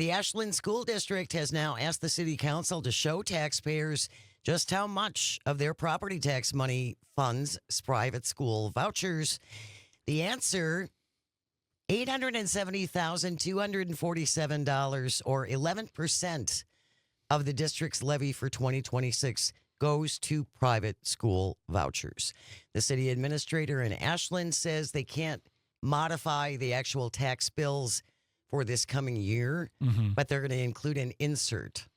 The Ashland School District has now asked the city council to show taxpayers just how much of their property tax money funds private school vouchers. The answer, $870,247, or 11% of the district's levy for 2026 goes to private school vouchers. The city administrator in Ashland says they can't modify the actual tax bills for this coming year, but they're going to include an insert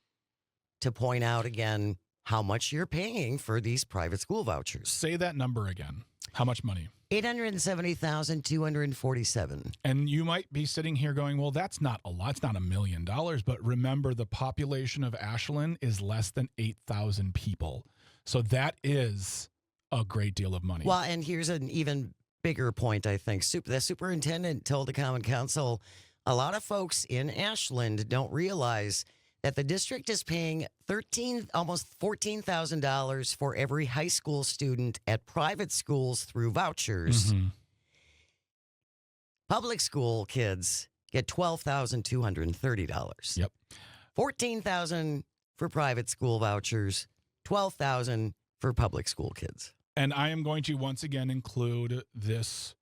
to point out again how much you're paying for these private school vouchers. Say that number again. How much money? $870,247. And you might be sitting here going, well, that's not a lot. It's not $1 million. But remember, the population of Ashland is less than 8,000 people. So that is a great deal of money. Well, and here's an even bigger point, I think. The superintendent told the Common Council a lot of folks in Ashland don't realize that the district is paying almost $14,000 for every high school student at private schools through vouchers. Public school kids get $12,230. Yep. $14,000 for private school vouchers, $12,000 for public school kids. And I am going to once again include this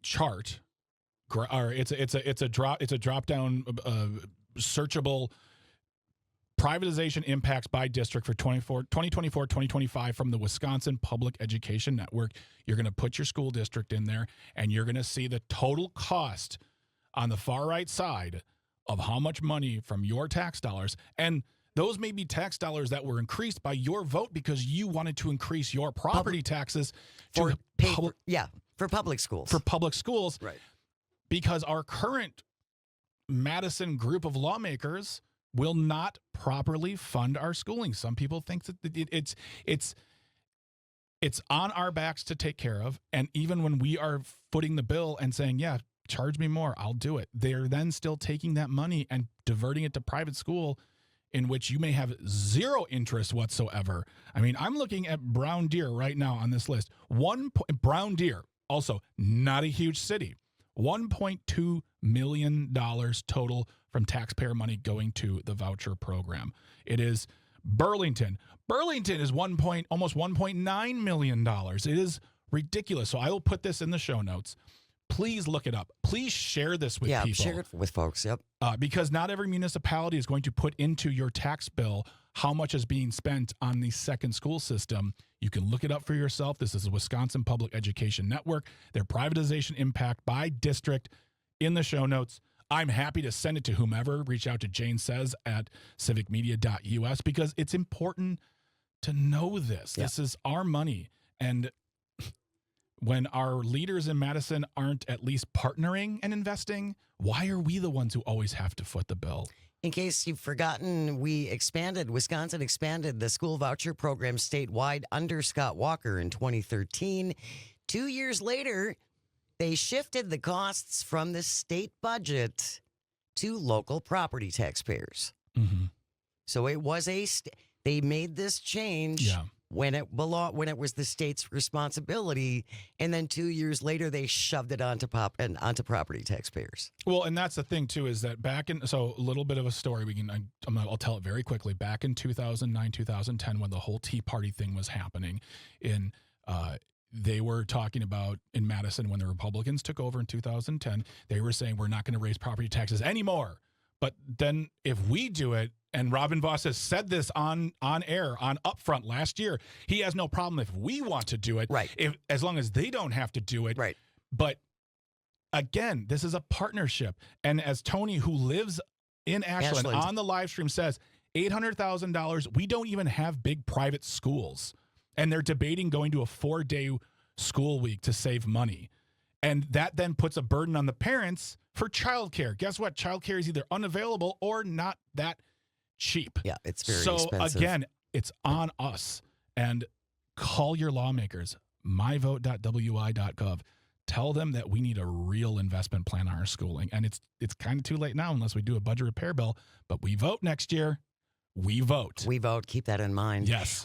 chart. Or it's a drop down searchable privatization impacts by district for 2024-2025 from the Wisconsin Public Education Network. You're going to put your school district in there, and you're going to see the total cost on the far right side of how much money from your tax dollars. And those may be tax dollars that were increased by your vote because you wanted to increase your property taxes for public schools. For public schools. Right. Because our current Madison group of lawmakers will not properly fund our schooling. Some people think that it's on our backs to take care of. And even when we are footing the bill and saying, yeah, charge me more, I'll do it, they're then still taking that money and diverting it to private school in which you may have zero interest whatsoever. I mean, I'm looking at Brown Deer right now on this list. Brown Deer, also not a huge city. $1.2 million total from taxpayer money going to the voucher program. It is Burlington. Burlington is almost $1.9 million. It is ridiculous. So I will put this in the show notes. Please look it up. Please share this with people. Yeah, share it with folks. Yep. Because not every municipality is going to put into your tax bill how much is being spent on the second school system. You can look it up for yourself. This is the Wisconsin Public Education Network. Their privatization impact by district in the show notes. I'm happy to send it to whomever. Reach out to Jane Says at civicmedia.us because it's important to know this. Yeah. This is our money. And when our leaders in Madison aren't at least partnering and investing, why are we the ones who always have to foot the bill? In case you've forgotten, Wisconsin expanded the school voucher program statewide under Scott Walker in 2013. 2 years later, they shifted the costs from the state budget to local property taxpayers. So it was they made this change when it was the state's responsibility, and then 2 years later they shoved it onto property taxpayers. Well, and that's the thing too, is that so a little bit of a story I'll tell it very quickly. Back in 2009, 2010, when the whole Tea Party thing was happening, they were talking about in Madison when the Republicans took over in 2010, they were saying we're not going to raise property taxes anymore. But then if we do it, and Robin Voss has said this on air, on Upfront last year, he has no problem if we want to do it, right? As long as they don't have to do it, right? But again, this is a partnership, and as Tony, who lives in Ashland. On the live stream says, $800,000. We don't even have big private schools, and they're debating going to a 4-day school week to save money, and that then puts a burden on the parents for childcare. Guess what? Childcare is either unavailable or not that cheap. Yeah, it's very expensive. So again, it's on us. And call your lawmakers, myvote.wi.gov. Tell them that we need a real investment plan on our schooling. And it's kind of too late now unless we do a budget repair bill. But we vote next year. We vote. We vote. Keep that in mind. Yes.